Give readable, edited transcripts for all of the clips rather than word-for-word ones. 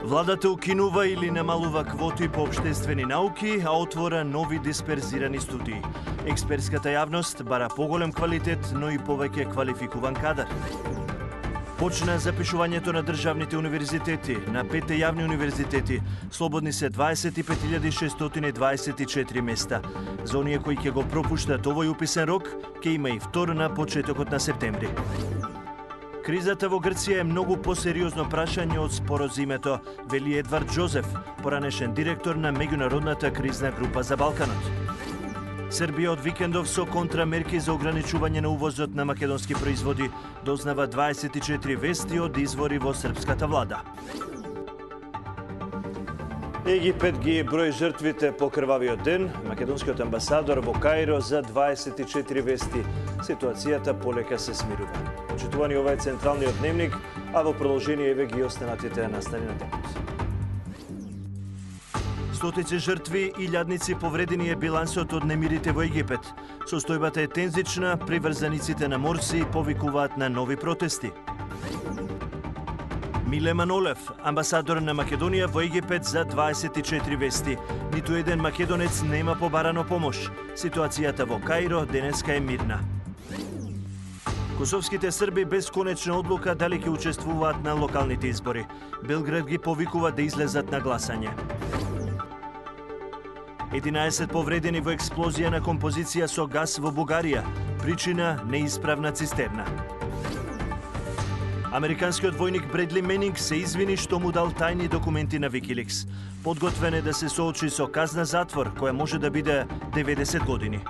Владата укинува или намалува квоти по општествени науки, а отвора нови дисперзирани студии. Експертската јавност бара поголем квалитет, но и повеќе квалификуван кадар. Почна запишувањето на државните универзитети. На 5 јавни универзитети слободни се 25.624 места. За оние кои ќе го пропуштат овој уписен рок, ќе има и втор на почетокот на септември. Кризата во Грција е многу посериозно прашање од споразумето, вели Едвард Жозеф, поранешен директор на меѓународната кризна група за Балканот. Србија од викендов со контрамерки за ограничување на увозот на македонски производи, дознава 24 вести од извори во српската влада. Египет ги брои жртвите по крвавиот ден. Македонскиот амбасадор во Каиро за 24 вести. Ситуацијата полека се смирува. Почитувани, ова е централниот дневник, а во продолжение еве ги останатите настани на денот. Стотици жртви и илјадници повредени е билансот од немирите во Египет. Состојбата е тензична, приврзаниците на Морси повикуваат на нови протести. Миле Манолев, амбасадор на Македонија во Египет за 24 вести. Ниту еден македонец нема побарано помош. Ситуацијата во Каиро денеска е мирна. Косовските срби без конечна одлука дали ќе учествуваат на локалните избори. Белград ги повикува да излезат на гласање. 11 повредени во експлозија на композиција со газ во Бугарија. Причина неисправна цистерна. Американскиот војник Бредли Менинг се извини што му дал тајни документи на Викиликс. Подготвен е да се соочи со казна затвор, која може да биде 90 години.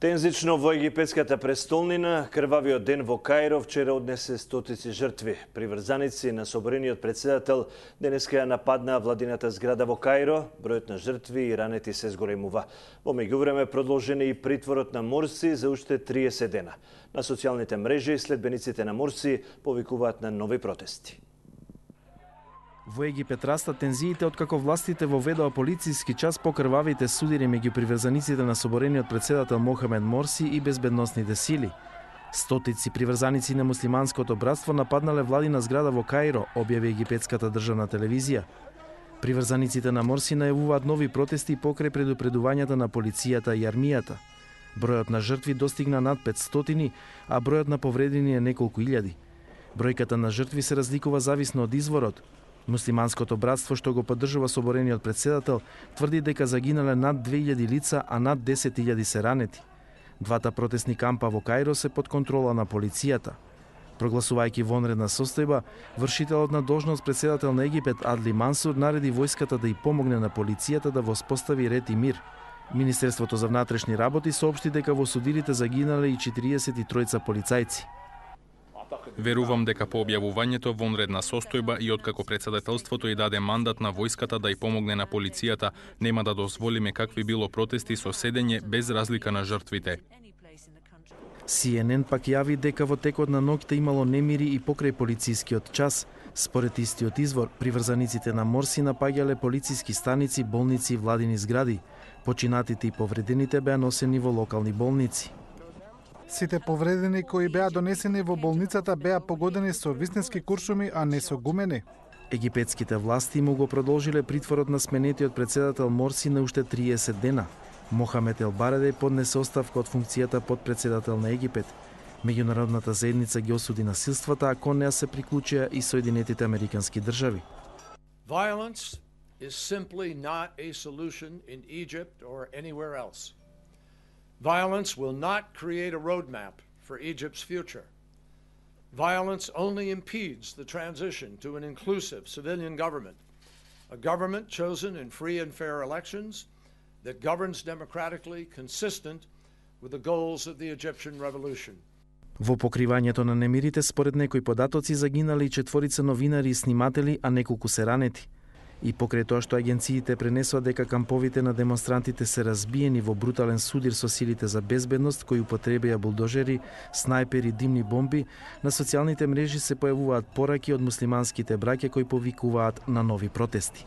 Тензично во египетската престолнина, крвавиот ден во Каиро вчера однесе стотици жртви. Приврзаници на соборениот председател денеска ја нападнаа владината зграда во Каиро, бројот на жртви и ранети се зголемува. Во меѓувреме продолжен е и притворот на Морси за уште 30 дена. На социјалните мрежи следбениците на Морси повикуваат на нови протести. Во Египет растат тензиите откако властите воведоа полициски час по крвавите судири меѓу приврзаниците на соборениот председател Мохамед Морси и безбедносните сили. Стотици приврзаници на муслиманското братство нападнале владина зграда во Каиро, објави египетската државна телевизија. Приврзаниците на Морси најавуваат нови протести покрај предупредувањата на полицијата и армијата. Бројот на жртви достигна над 500, а бројот на повредени е неколку илјади. Бројката на жртви се разликува зависно од изворот. Муслиманското братство, што го поддржува соборениот председател, тврди дека загинале над 2000 лица, а над 10.000 се ранети. Двата протестни кампа во Каиро се под контрола на полицијата. Прогласувајќи вонредна состојба, вршителот на должност председател на Египет Адли Мансур нареди војската да и помогне на полицијата да воспостави ред и мир. Министерството за внатрешни работи соопшти дека во судирите загинале и 43 полицајци. Верувам дека по објавувањето вонредна состојба и откако председателството и даде мандат на војската да и помогне на полицијата, нема да дозволиме какви било протести со седење без разлика на жртвите. CNN пак јави дека во текот на ноќта имало немири и покрај полицискиот час. Според истиот извор, приврзаниците на Морси напаѓале полициски станици, болници и владини згради. Починатите и повредените беа носени во локални болници. Сите повредени кои беа донесени во болницата беа погодени со вистински куршуми, а не со гумени. Египетските власти му го продолжиле притворот на сменетиот председател Морси на уште 30 дена. Мохамед Ел Бараде поднесе оставка од функцијата подпредседател на Египет. Меѓународната заедница ги осуди насилствата, а кон неа се приклучија и Соединетите Американски држави. Violence is simply not a solution in Egypt or anywhere else. Violence will not create a roadmap for Egypt's future. Violence only impedes the transition to an inclusive civilian government, a government chosen in free and fair elections that governs democratically consistent with the goals of the Egyptian revolution. Во покривањето на немирите, според некои податоци, загинале и 4 новинари и сниматели, а неколку се ранети. И покрај тоа што агенциите пренесоа дека камповите на демонстрантите се разбиени во брутален судир со силите за безбедност кои употребија булдожери, снајпери, димни бомби, на социјалните мрежи се појавуваат пораки од муслиманските браќа кои повикуваат на нови протести.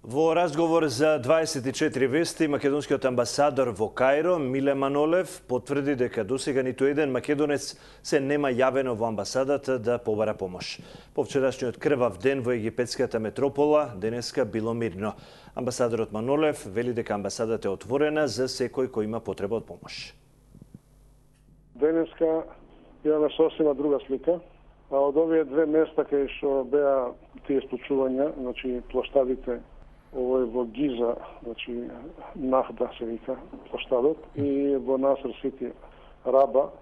Во разговор за 24 вести, македонскиот амбасадор во Кајро, Миле Манолев, потврди дека досега ниту еден македонец се нема јавено во амбасадата да побара помош. По вчерашниот крвав ден во египетската метропола, денеска било мирно. Амбасадорот Манолев вели дека амбасадата е отворена за секој кој има потреба од помош. Денеска имаме сосема друга слика, а од овие две места кај што беа тие случувања, значи плоштадите овој во Гиза, значи Нахда се вика плоштадот, и во Насер Сити Раба,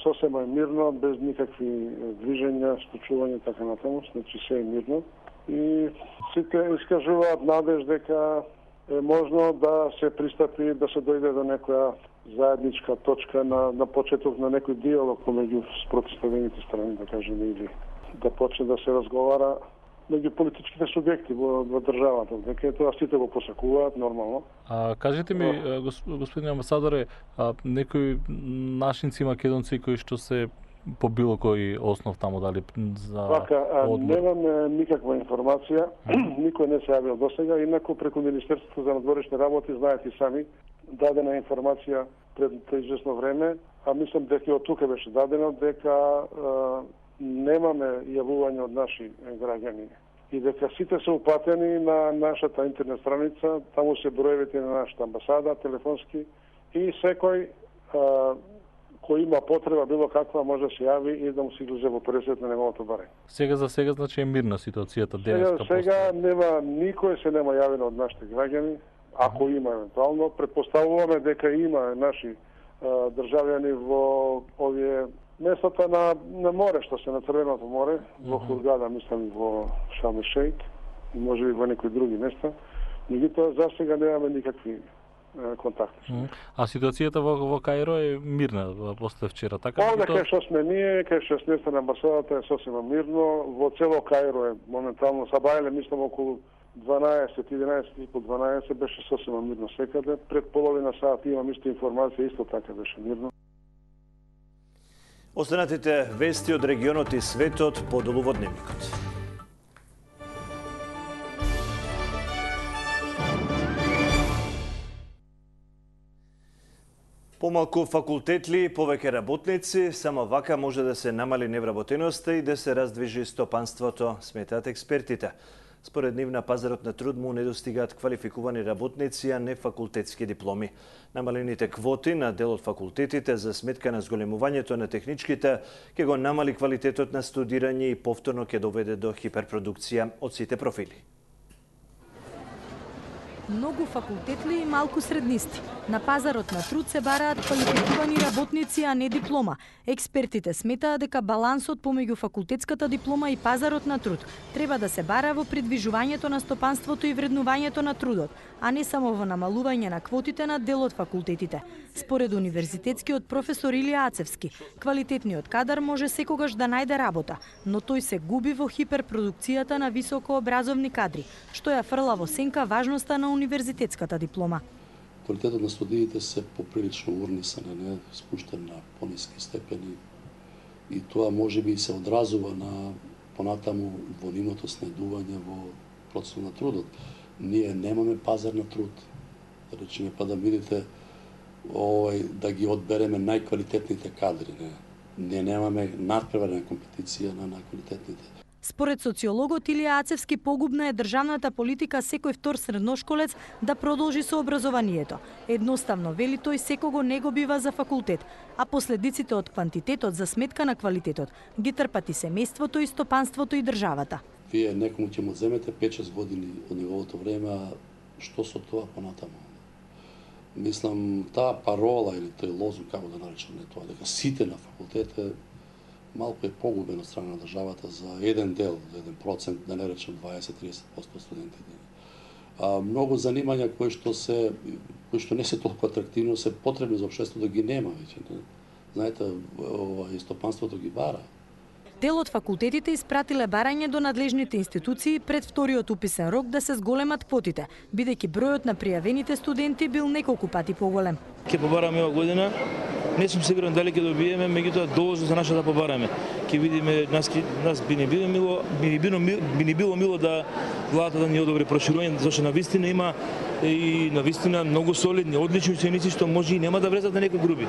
сосема е мирно, без никакви движења, случувања, така натаму, значи се е мирно. И сите искажуваат надеж дека е можно да се пристапи, да се дојде до некоја заедничка точка на почеток на некој диалог помеѓу спротивставените страни, да кажеме, или да почне да се разговара меѓу политичките субјекти во државата, дека тоа сите го посакуваат нормално. Кажете ми, господин амбасадоре, некои нашинци македонци кои што се по било кој основ таму, дали за немаме никаква информација, никој не се јавил досега, инаку преку Министерството за надворешни работи, знаете сами, дадена информација пред известно време, а мислам дека од тука беше дадено дека немаме јавување од наши граѓани и дека сите се упатени на нашата интернет страница, таму се броевите на нашата амбасада, телефонски, и секој кој има потреба било каква може да се јави и да му се излезе во пресет на неговото барење. Сега за сега значи е мирна ситуацијата денеска. Сега нема никој се нема јавено од нашите граѓани, ако има евентуално, претпоставуваме дека има наши државјани во овие местата на море, што се на Црвеното море, во Хургада, мислам, во Шарм ел-Шејх, и може би во некои други места. Меѓутоа, за сега немаме никакви контакти. А ситуацијата во Кајро е мирна после вчера, така? Овде кај што сме ние, кај што сме на амбасадата е сосема мирно, во цело Кајро е моментално, Сабајле, мислам, околу 11 по 12 беше сосема мирно секаде. Пред половина сат имам исто информација, исто така беше мирно. Останатите вести од регионот и светот по долу во дневникот. Помалку факултетли, повеќе работници, само вака може да се намали невработеноста и да се раздвижи стопанството, сметаат експертите. Според нив на пазарот на труд му недостигаат квалификувани работници, а не факултетски дипломи. Намалените квоти на дел од факултетите за сметка на зголемувањето на техничките ќе го намали квалитетот на студирање и повторно ќе доведе до хиперпродукција од сите профили. Многу факултетли и малку среднисти. На пазарот на труд се бараат квалификувани работници, а не диплома. Експертите сметаат дека балансот помеѓу факултетската диплома и пазарот на труд треба да се бара во придвижувањето на стопанството и вреднувањето на трудот, а не само во намалување на квотите на дел од факултетите. Според универзитетскиот професор Илија Ацевски, квалитетниот кадар може секогаш да најде работа, но тој се губи во хиперпродукцијата на високообразовни кадри, што ја фрла во сенка важноста на универзитетската диплома. Квалитетот на студиите се поприлично урнисан, не спуштен на пониски степени, и тоа може би се одразува на понатаму во нивното снајдување во процесот на трудот. Ние немаме пазар на труд, да речеме, па да видите да ги одбереме најквалитетните кадри. Не немаме надпреварена компетиција на најквалитетните. Според социологот Илија Ацевски, погубна е државната политика секој втор средношколец да продолжи со образованието. Едноставно, вели тој, секого не го бива за факултет, а последиците од квантитетот за сметка на квалитетот ги трпат и семејството, и стопанството, и државата. Вие некому ќе му земете 5-6 години од неговото време, а што со тоа понатаму? Мислам, таа парола или тој лозунг, како да наречеме тоа, дека сите на факултете, малку е погубен од страна на државата за еден дел, 1%, да не речем 20-30% студентите. Многу занимања кои што не се толку атрактивно, се потребни за општеството, да ги нема веќе. Знаете, стопанството ги бара. Дел од факултетите испратиле барање до надлежните институции пред вториот уписен рок да се зголемат квотите, бидејќи бројот на пријавените студенти бил неколку пати поголем. Ќе побараме ова година, не сум сигурен дали ќе добиеме, меѓутоа должност за наша да побараме. ќе видиме, нас би не било мило да владата да ни одобри проширување, зашто навистина има и навистина многу солидни, одлични ученици што може и нема да влезат на некои групи.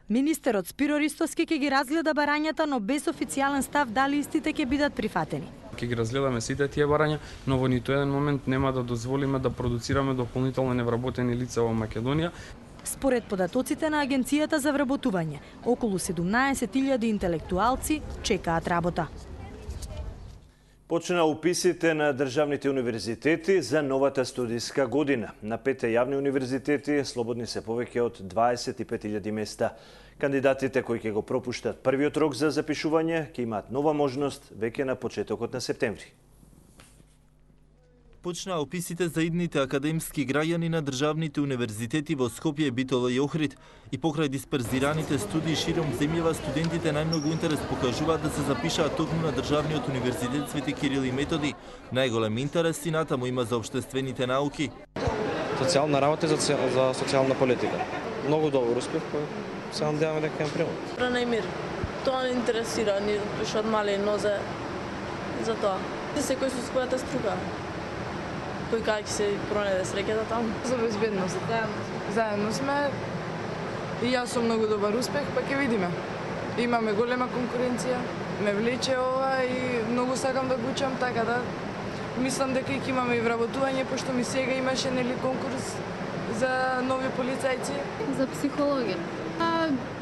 Министерот Спиро Ристовски ќе ги разгледа барањата, но без официјален став дали истите ќе бидат прифатени. Ќе ги разгледаме сите тие барања, но во ниту еден момент нема да дозволиме да продуцираме дополнително невработени лица во Македонија. Според податоците на Агенцијата за вработување, околу 17.000 интелектуалци чекаат работа. Почна уписите на државните универзитети за новата студиска година. На 5 јавни универзитети слободни се повеќе од 25.000 места. Кандидатите кои ќе го пропуштат првиот рок за запишување ќе имаат нова можност веќе на почетокот на септември. Почнаа описите за идните академски граѓани на државните универзитети во Скопје, Битола и Охрид. И покрај дисперзираните студии широм земјава, студентите најмногу интерес покажуваат да се запишаат токму на државниот универзитет Свети Кирил и Методи. Најголем интерес и натаму има за општествените науки. Социјална работа за социјална политика. Многу добар успех, кој се надеваме дека ќе примат. Рана и мир. Тоа не интересира ни уште од мали нозе за тоа. Секој со својата струка. Кој како ќе се пронајде среќата таму? За безбедност. Заедно сме. И јас сум многу добар успех, па ќе видиме. Имаме голема конкуренција, ме влече ова и многу сакам да го учам, така да мислам дека ќе имаме и вработување, пошто ми сега имаше нели конкурс за нови полицајци. За психологија.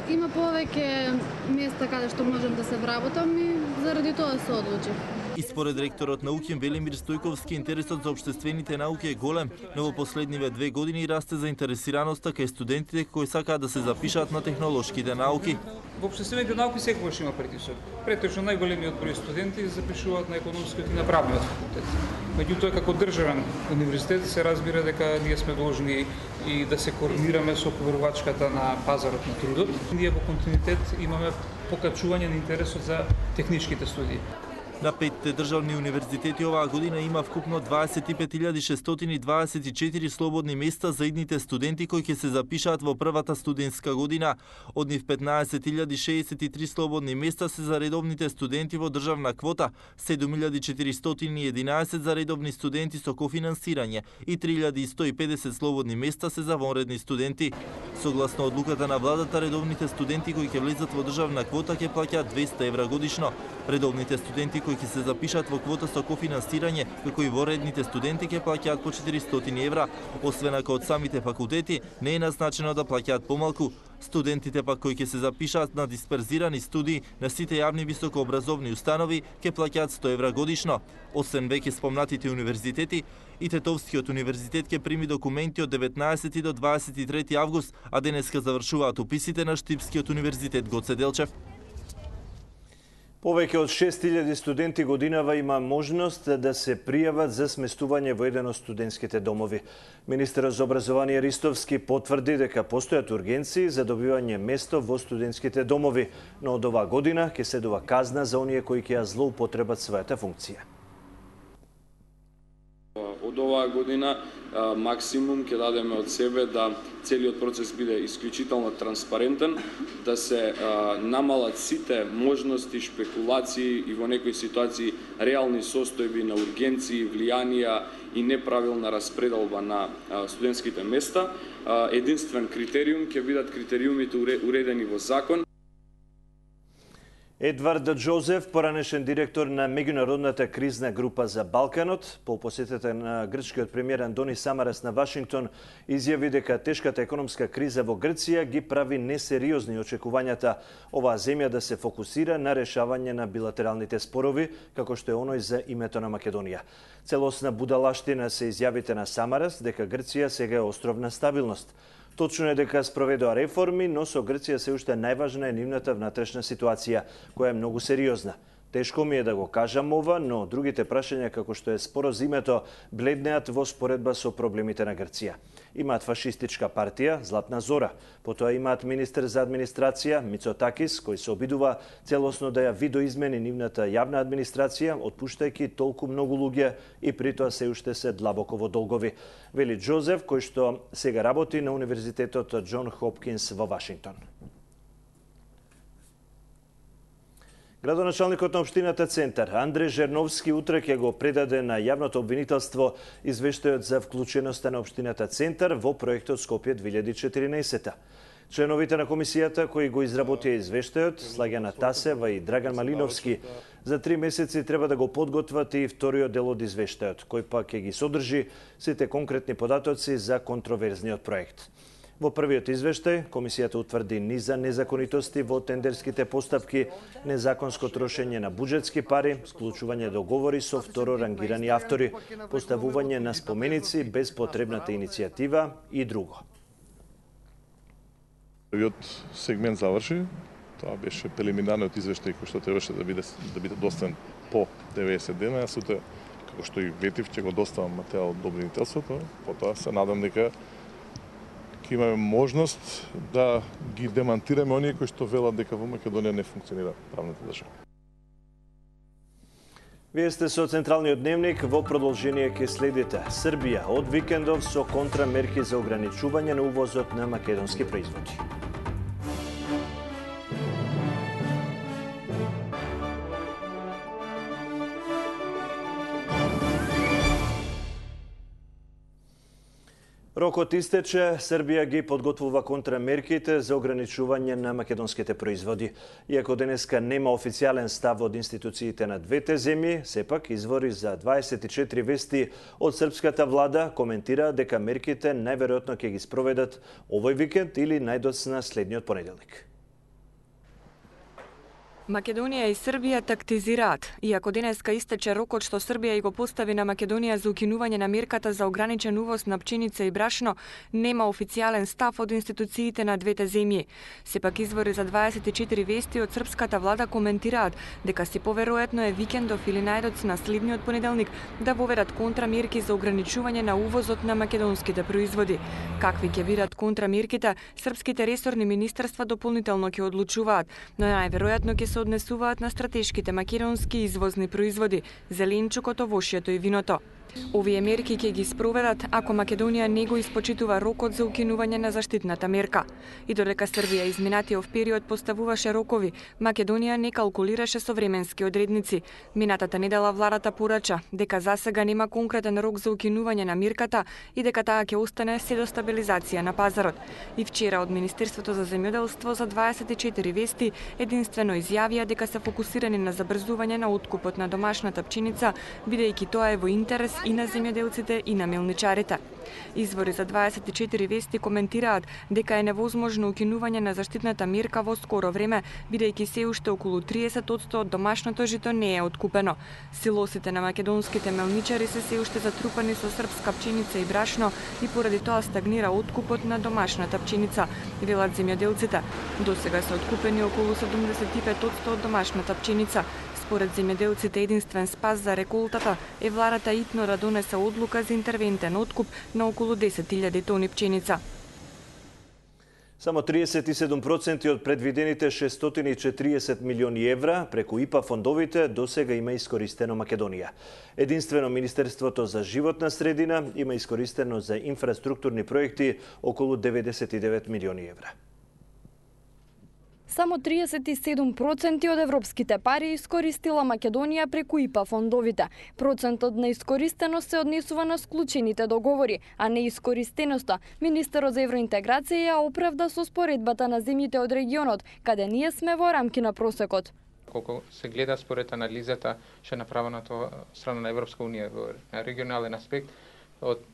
Има повеќе места каде што можам да се вработам и заради тоа се одлучив. И според ректорот на УКИМ Велимир Стојковски, интересот за општествените науки е голем, но во последниве 2 години расте заинтересираноста кај студентите кои сакаат да се запишат на технолошките науки. Во општествените науки секогаш има притисок. Претежно најголемиот број студенти запишуваат на економскиот и на правниот факултет. Меѓутоа, како државен универзитет се разбира дека ние сме должни и да се координираме со поверувачката на пазарот на трудот. Ние во континуитет имаме покачување на интересот за техничките студии. На 5 државни универзитети оваа година има вкупно 25.624 слободни места за идните студенти кои ќе се запишаат во првата студентска година. Од нив 15.063 слободни места се за редовните студенти во државна квота, 7.411 за редовни студенти со кофинансирање и 3.150 слободни места се за вонредни студенти. Согласно одлуката на владата, редовните студенти кои ќе влезат во државна квота ќе плаќаат 200 евра годишно. Редовните студенти кои ќе се запишат во квота со кофинансирање, како и воредните студенти ќе плаќаат по 400 евра, освен ако од самите факултети не е назначено да плаќаат помалку. Студентите пак кои ќе се запишаат на дисперзирани студии на сите јавни високообразовни установи ќе плаќаат 100 евра годишно. Освен веќе спомнатите универзитети, и Тетовскиот универзитет ќе прими документи од 19 до 23 август, а денеска завршуваат уписите на Штипскиот универзитет Гоце Делчев. Повеќе од 6.000 студенти годинава има можност да се пријават за сместување во еден од студентските домови. Министерот за образование Ристовски потврди дека постојат ургенции за добивање место во студентските домови, но од оваа година ќе следува казна за оние кои ќе ја злоупотребат својата функција. Од оваа година максимум ќе дадеме од себе да целиот процес биде исклучително транспарентен, да се намалат сите можности, шпекулации и во некои ситуации реални состојби на ургенции, влијанија и неправилна распределба на студентските места. Единствен критериум ќе бидат критериумите уредени во закон. Едвард Джозеф, поранешен директор на меѓународната кризна група за Балканот, по посетата на грчкиот премиер Антони Самарас на Вашингтон, изјави дека тешката економска криза во Грција ги прави несериозни очекувањата оваа земја да се фокусира на решавање на билатералните спорови, како што е оној за името на Македонија. Целосна будалаштина се изјавите на Самарас дека Грција сега е остров на стабилност. Точно е дека спроведоа реформи, но со Грција се уште најважна е нивната внатрешна ситуација, која е многу сериозна. Тешко ми е да го кажам ова, но другите прашања како што е споразумето бледнеат во споредба со проблемите на Грција. Имаат фашистичка партија, Златна Зора. Потоа имаат министер за администрација, Мицотакис, кој се обидува целосно да ја видоизмени нивната јавна администрација, отпуштајќи толку многу луѓе и притоа се уште се длабоко во долгови. Вели Джозеф, кој што сега работи на Универзитетот Џон Хопкинс во Вашингтон. Градоначалникот на општината Центар, Андре Жерновски, утре ќе го предаде на јавното обвинителство извештајот за вклученоста на општината Центар во проектот Скопје 2014. Членовите на комисијата кои го изработија извештајот, Слагјана Тасева и Драган Малиновски, за 3 месеци треба да го подготват и вториот дел од извештајот, кој пак ќе ги содржи сите конкретни податоци за контроверзниот проект. Во првиот извештај, комисијата утврди низа незаконитости во тендерските постапки, незаконско трошење на буџетски пари, склучување договори со второрангирани автори, поставување на споменици без потребната иницијатива и друго. Првиот сегмент заврши. Тоа беше прелиминарниот извештај кој што требаше да биде доставен по 90 дена. Јас утре, како што и ветив, ќе го доставам материјал од обвинителството. Потоа се надам дека ќе имаме можност да ги демантираме оние кои што велат дека во Македонија не функционира правната држава. Вие сте со Централниот дневник, во продолжение ќе следите. Србија од викендов со контрамерки за ограничување на увозот на македонски производи. Рокот истече, Србија ги подготвува контрамерките за ограничување на македонските производи. Иако денеска нема официјален став од институциите на двете земји, сепак извори за 24 вести од српската влада коментира дека мерките најверојатно ќе ги спроведат овој викенд или најдоцна следниот понеделник. Македонија и Србија тактизираат. Иако денеска истече рокот што Србија и го постави на Македонија за укинување на мерката за ограничен увоз на пченица и брашно, нема официјален став од институциите на двете земји. Сепак извори за 24 вести од српската влада коментираат дека си поверојатно е викендов или најдоцна следниот понеделник да воведат контрамерки за ограничување на увозот на македонските производи. Какви ќе бидат контрамерките, српските ресорни министерства дополнително ќе одлучуваат, но најверојатно ќе се однесуваат на стратешките македонски извозни производи, зеленчукот, овошјето и виното. Овие мерки ќе ги спроведат ако Македонија не го испочитува рокот за укинување на заштитната мерка. И додека Србија изминатиот период поставуваше рокови, Македонија не калкулираше со временски одредници. Минатата недела владата порача дека засега нема конкретен рок за укинување на мерката и дека таа ќе остане се до стабилизација на пазарот. И вчера од Министерството за земјоделство за 24 вести единствено изјавија дека се фокусирани на забрзување на откупот на домашната пченица, бидејќи тоа е во интерес и на земјоделците и на мелничарите. Извори за 24 вести коментираат дека е невозможно укинување на заштитната мерка во скоро време, бидејќи се уште околу 30% од домашното жито не е откупено. Силосите на македонските мелничари се уште затрупани со српска пченица и брашно и поради тоа стагнира откупот на домашната пченица, велат земјоделците. Досега се откупени околу 75% од домашната пченица. Според земјоделците единствен спас за реколтата е владата итно да донесе одлука за интервентен откуп на околу 10.000 тони пченица. Само 37% од предвидените 640 милиони евра преку ИПА фондовите досега има искористено Македонија. Единствено Министерството за животна средина има искористено за инфраструктурни проекти околу 99 милиони евра. Само 37% од европските пари искористила Македонија преку ИПА фондовите. Процентот на искористеност се однесува на склучените договори, а не искористеноста. Министерот за евроинтеграција ја оправда со споредбата на земјите од регионот, каде ние сме во рамки на просекот. Колку се гледа според анализата што е направена тоа страна на Европска унија во регионален аспект, од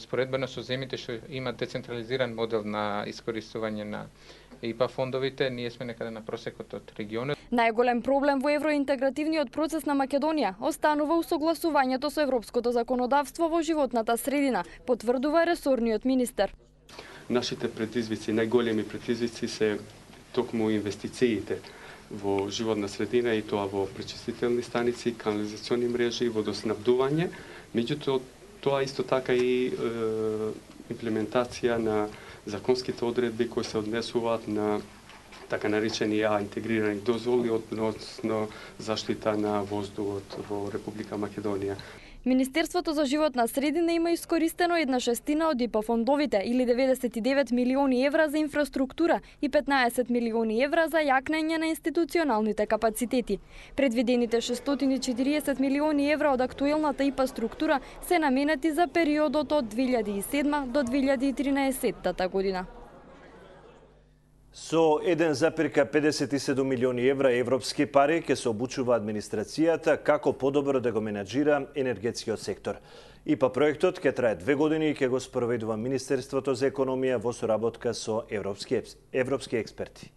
споредбено со земјите што имаат децентрализиран модел на искористување на ИПА фондовите, ние сме некаде на просекот од регионот. Најголем проблем во евроинтегративниот процес на Македонија останува усогласувањето со европското законодавство во животната средина, потврдува ресорниот министер. Нашите предизвици, најголеми предизвици се токму инвестициите во животна средина и тоа во пречистителни станици, канализациони мрежи, водоснабдување. Меѓутоа, тоа исто така и имплементација на законските одредби кои се однесуваат на така наречени интегрирани дозволи односно заштита на воздухот во Република Македонија. Министерството за животна средина има искористено 1/6 од ИПА фондовите или 99 милиони евра за инфраструктура и 15 милиони евра за јакнење на институционалните капацитети. Предвидените 640 милиони евра од актуелната ИПА структура се наменети за периодот од 2007 до 2013 година. Со 1,57 милиони евра европски пари ќе се обучува администрацијата како подобро да го менаџира енергетскиот сектор. ИПА проектот ќе трае 2 години и ќе го спроведува Министерството за економија во соработка со европски експерти.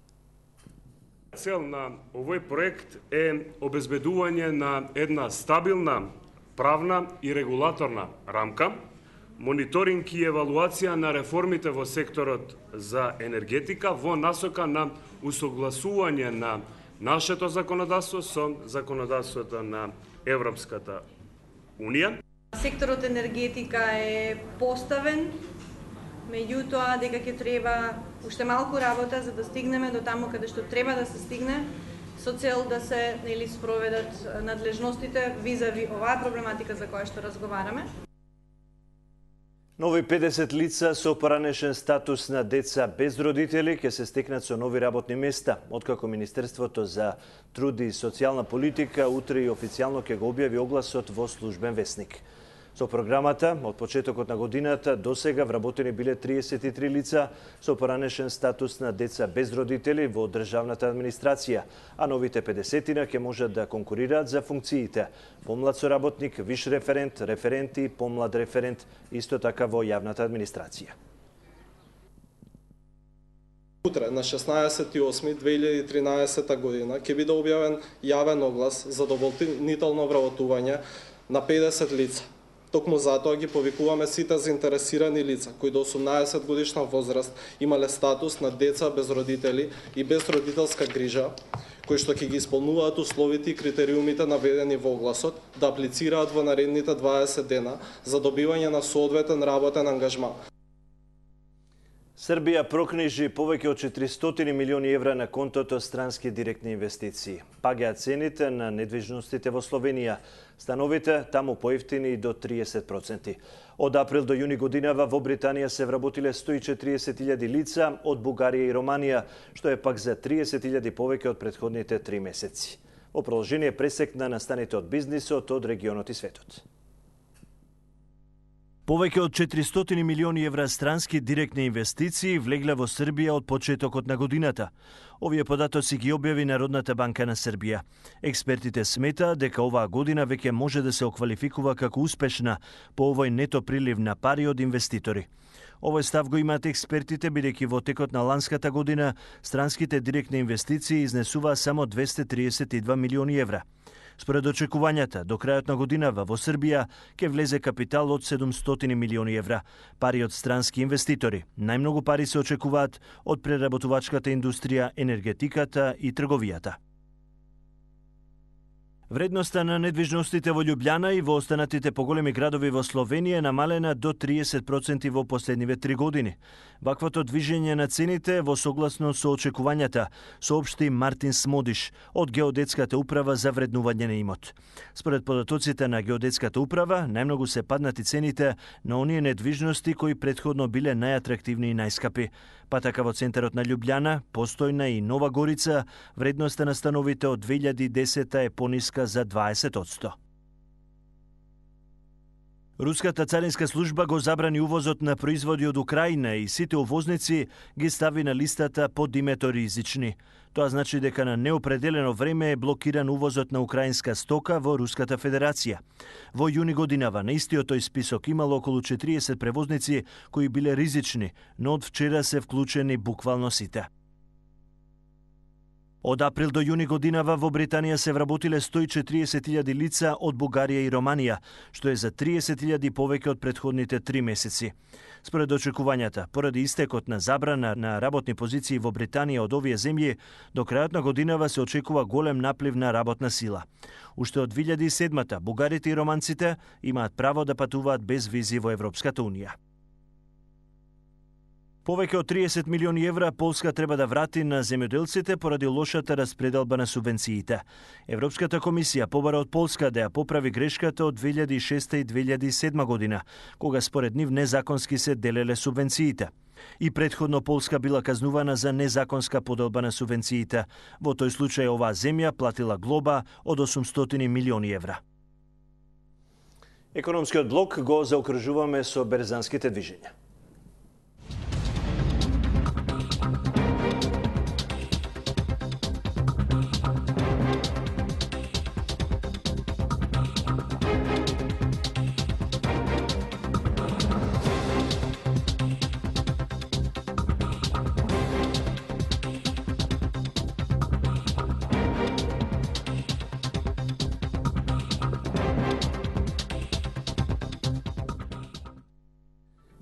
Цел на овој проект е обезбедување на една стабилна правна и регулаторна рамка, мониторинг и евалуација на реформите во секторот за енергетика во насока на усогласување на нашето законодавство со законодавството на Европската Унија. Секторот енергетика е поставен, меѓутоа дека ќе треба уште малку работа за да стигнеме до таму каде што треба да се стигне, со цел да се спроведат надлежностите визави оваа проблематика за која што разговараме. Нови 50 лица со поранешен статус на деца без родители ќе се стекнат со нови работни места, откако Министерството за труд и социјална политика утре и официјално ќе го објави огласот во Службен весник. Со програмата, од почетокот на годината, досега вработени биле 33 лица со поранешен статус на деца без родители во државната администрација, а новите 50-тина ќе можат да конкурираат за функциите помлад соработник, виш референт, референт и помлад референт, исто така во јавната администрација. Утре, на 16.8.2013 година, ќе биде објавен јавен оглас за дополнително вработување на 50 лица. Токму затоа ги повикуваме сите заинтересирани лица кои до 18 годишна возраст имале статус на деца без родители и без родителска грижа, кои што ќе ги исполнуваат условите и критериумите наведени во огласот, да аплицираат во наредните 20 дена за добивање на соодветен работен ангажман. Србија прокнижи повеќе од 400 милиони евра на контото странски директни инвестиции. Паѓаат цените на недвижностите во Словенија. Становите таму поевтини до 30%. Од април до јуни годинава во Британија се вработиле 140.000 лица од Бугарија и Романија, што е пак за 30.000 повеќе од претходните 3 месеци. Во продолжение пресек на настаните од бизнисот од регионот и светот. Повеќе од 400 милиони евра странски директни инвестиции влегле во Србија од почетокот на годината. Овие податоци ги објави Народната банка на Србија. Експертите сметаат дека оваа година веќе може да се оквалификува како успешна по овој нето прилив на пари од инвеститори. Овој став го имаат експертите, бидејќи во текот на ланската година странските директни инвестиции изнесуваа само 232 милиони евра. Според очекувањата, до крајот на годинава во Србија ќе влезе капитал од 700 милиони евра, пари од странски инвеститори. Најмногу пари се очекуваат од преработувачката индустрија, енергетиката и трговијата. Вредноста на недвижностите во Љубљана и во останатите поголеми градови во Словенија е намалена до 30% во последниве 3 години. Ваквото движење на цените е во согласно со очекувањата, соопшти Мартин Смодиш од Геодетската управа за вреднување на имот. Според податоците на Геодетската управа, најмногу се паднати цените на оние недвижности кои претходно биле најатрактивни и најскапи. Па така во центарот на Љубљана, Постојна и Нова Горица, вредноста на становите од 2010 е пониска за 20%. Руската царинска служба го забрани увозот на производи од Украина и сите увозници ги стави на листата под името ризични. Тоа значи дека на неопределено време е блокиран увозот на украинска стока во Руската Федерација. Во јуни годинава на истиот тој список имало околу 40 превозници кои биле ризични, но од вчера се вклучени буквално сите. Од април до јуни годинава во Британија се вработиле 140.000 лица од Бугарија и Романија, што е за 30.000 повеќе од претходните 3 месеци. Според очекувањата, поради истекот на забрана на работни позиции во Британија од овие земји, до крајот на годинава се очекува голем наплив на работна сила. Уште од 2007-та бугарите и романците имаат право да патуваат без визи во Европската Унија. Повеќе од 30 милиони евра Полска треба да врати на земјоделците поради лошата распределба на субвенциите. Европската комисија побара од Полска да ја поправи грешката од 2006 и 2007 година, кога според нив незаконски се делеле субвенциите. И претходно Полска била казнувана за незаконска поделба на субвенциите. Во тој случај оваа земја платила глоба од 800 милиони евра. Економскиот блок го заокружуваме со берзанските движења.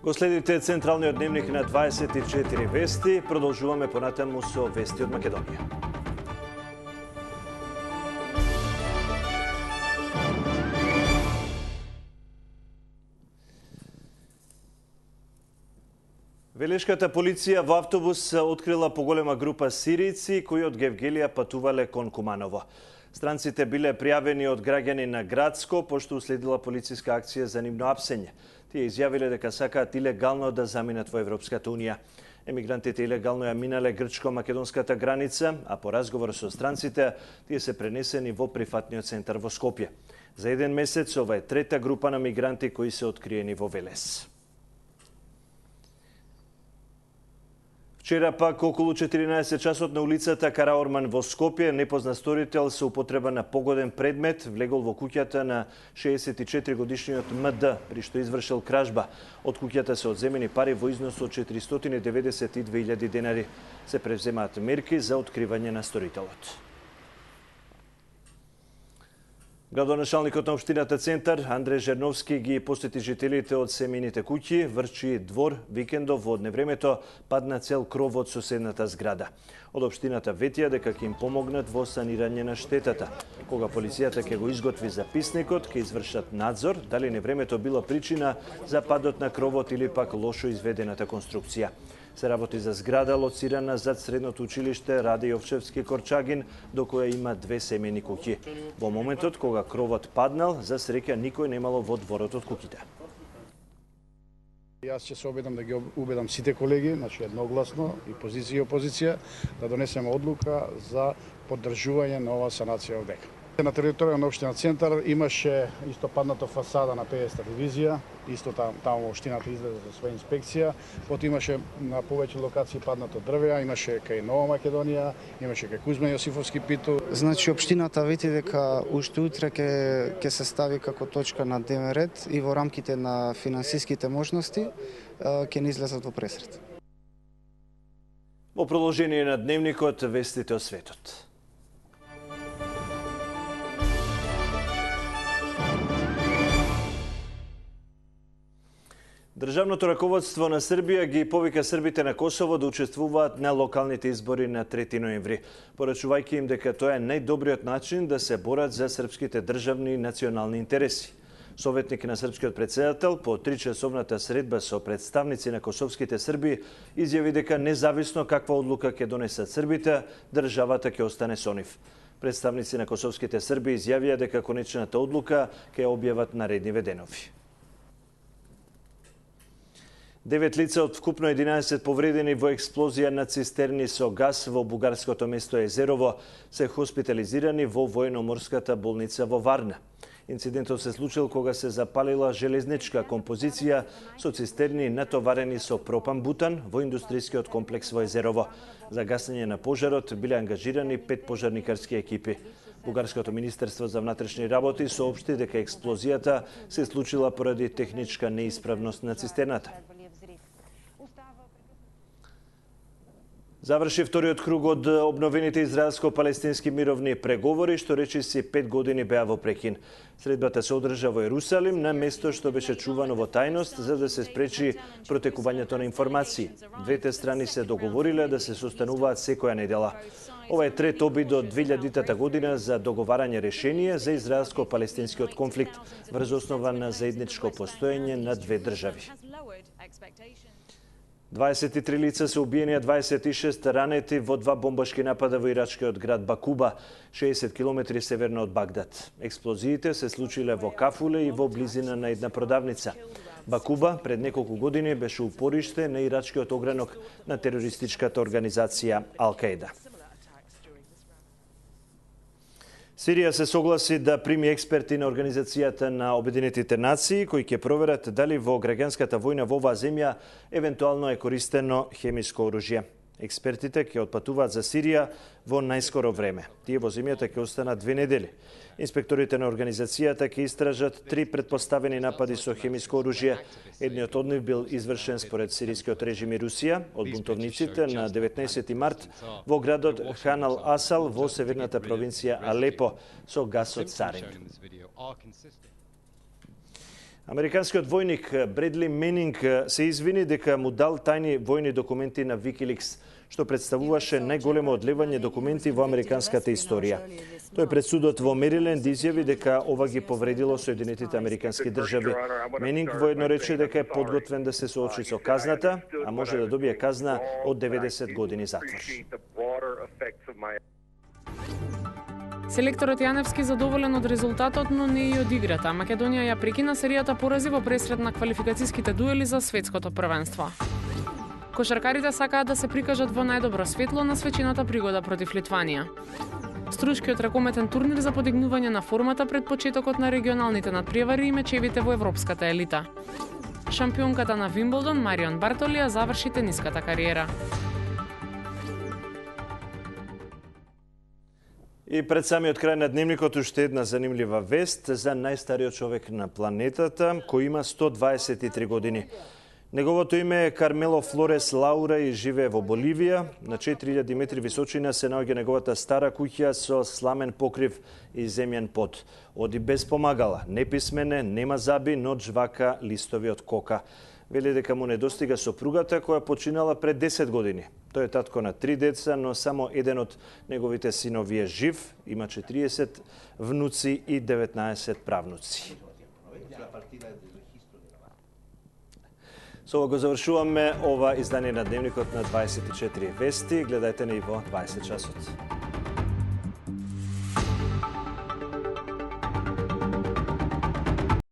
Го следите централниот дневник на 24 вести. Продолжуваме понатаму со вести од Македонија. Велешката полиција во автобус открила поголема група сиријци кои од Гевгелија патувале кон Куманово. Странците биле пријавени од граѓани на Градско, пошто уследила полициска акција за нивно апсење. Тие изјавиле дека сакаат илегално да заминат во Европската унија. Емигрантите илегално ја минале грчко-македонската граница, а по разговор со странците, тие се пренесени во прифатниот центар во Скопје. За еден месец ова е трета група на мигранти кои се откриени во Велес. Вчера пак околу 14 часот на улицата Караорман во Скопје непознат сторител со употреба на погоден предмет влегол во куќата на 64 годишниот МД, при што извршил кражба. Од куќата се одземени пари во износ од 492.000 денари. Се превземаат мерки за откривање на сторителот. Градоначалникот на општината Центар, Андреј Жерновски, ги посети жителите од семејните куќи, Врчи двор, викендов во одневремето падна цел кров од соседната зграда. Од општината ветија дека ќе им помогнат во санирање на штетата. Кога полицијата ќе го изготви записникот, ќе извршат надзор дали невремето било причина за падот на кровот или пак лошо изведената конструкција. Се работи за зграда лоцирана зад средното училиште Раде Јовчевски Корчагин, до која има две семејни куќи. Во моментот кога кровот паднал, за среќа никој немало во дворот од куќите. Јас ќе се обидам да ги убедам сите колеги, значи едногласно и позиција и опозиција, да донесеме одлука за поддржување на оваа санација овдека. На територија на општина Центар имаше исто падната фасада на 50-та дивизија, исто таму општината излезе за своја инспекција, потоа имаше на повеќе локации паднато дрвеа, имаше кај Нова Македонија, имаше кај Кузман Јосифовски Питу. Значи општината вети дека уште утре ќе се стави како точка на дневен ред и во рамките на финансиските можности ќе не излезат во пресрет. Во продолжение на дневникот вестите од светот. Државното раководство на Србија ги повика србите на Косово да учествуваат на локалните избори на 3 ноември, порачувајќи им дека тоа е најдобриот начин да се борат за српските државни и национални интереси. Советник на српскиот председател по 3-часовната средба со представници на косовските срби изјави дека независно каква одлука ќе донесат србите, државата ќе остане со нив. Представници на косовските срби изјавија дека конечната одлука ќе објават наредниве денови. 9 лица од вкупно 11 повредени во експлозија на цистерни со газ во бугарското место Езерово се хоспитализирани во военноморската болница во Варна. Инцидентот се случил кога се запалила железничка композиција со цистерни натоварени со пропан-бутан во индустријскиот комплекс во Езерово. За гасење на пожарот биле ангажирани 5 пожарникарски екипи. Бугарското министерство за внатрешни работи соопшти дека експлозијата се случила поради техничка неисправност на цистерната. Заврши вториот круг од обновените израелско-палестински мировни преговори, што речиси 5 години беа во прекин. Средбата се одржа во Ерусалим, на место што беше чувано во тајност за да се спречи протекувањето на информации. Двете страни се договориле да се состануваат секоја недела. Ова е трет обид од 2000-та година за договарање решение за израелско-палестинскиот конфликт врз основа на заедничко постоење на две држави. 23 лица се убиени, а 26 ранети во два бомбашки напада во ирачкиот град Бакуба, 60 км северно од Багдад. Експлозиите се случиле во Кафуле и во близина на една продавница. Бакуба пред неколку години беше упориште на ирачкиот огранок на терористичката организација Ал-Каида. Сирија се согласи да прими експерти на Организацијата на Обединетите нации, кои ќе проверат дали во граѓанската војна во оваа земја евентуално е користено хемиско оружје. Експертите ќе отпатуваат за Сирија во најскоро време. Тие во земјата ќе останат 2 недели. Инспекторите на организацијата ќе истражат 3 предпоставени напади со хемиско оружје. Едниот од нив бил извршен според сирискиот режим и Русија од бунтовниците на 19 март во градот Хан ал-Асал во северната провинција Алепо со газ од сарин. Американскиот војник Бредли Менинг се извини дека му дал тајни војни документи на Викиликс, што представуваше најголемо одлевање документи во американската историја. Тој пред судот во Мериленд изјави дека ова ги повредило Соединетите американски држави. Менинг воедно рече дека е подготвен да се соочи со казната, а може да добие казна од 90 години затвор. Селекторот Јаневски задоволен од резултатот, но не и од играта. Македонија ја прекина серијата порази во пресред на квалификацијските дуели за светското првенство. Кошаркарите сакаат да се прикажат во најдобро светло на свечената пригода против Литванија. Струшкиот ракометен турнир за подигнување на формата пред почетокот на регионалните надпревари и мечевите во европската елита. Шампионката на Вимблдон Марион Бартолија заврши тениската кариера. И пред самиот крај на дневникот уште една занимлива вест за најстариот човек на планетата, кој има 123 години. Неговото име е Кармело Флорес Лаура и живее во Боливија. На 4000 метри височина се наоѓа неговата стара куќа со сламен покрив и земјен под. Оди без помагала, неписмене, нема заби, но джвака листови од кока. Вели дека му недостига сопругата која починала пред 10 години. Тој е татко на 3 деца, но само еден од неговите синови е жив, има 40 внуци и 19 правнуци. Со ова го завршуваме ова издание на Дневникот на 24 вести. Гледајте ни во 20 часот.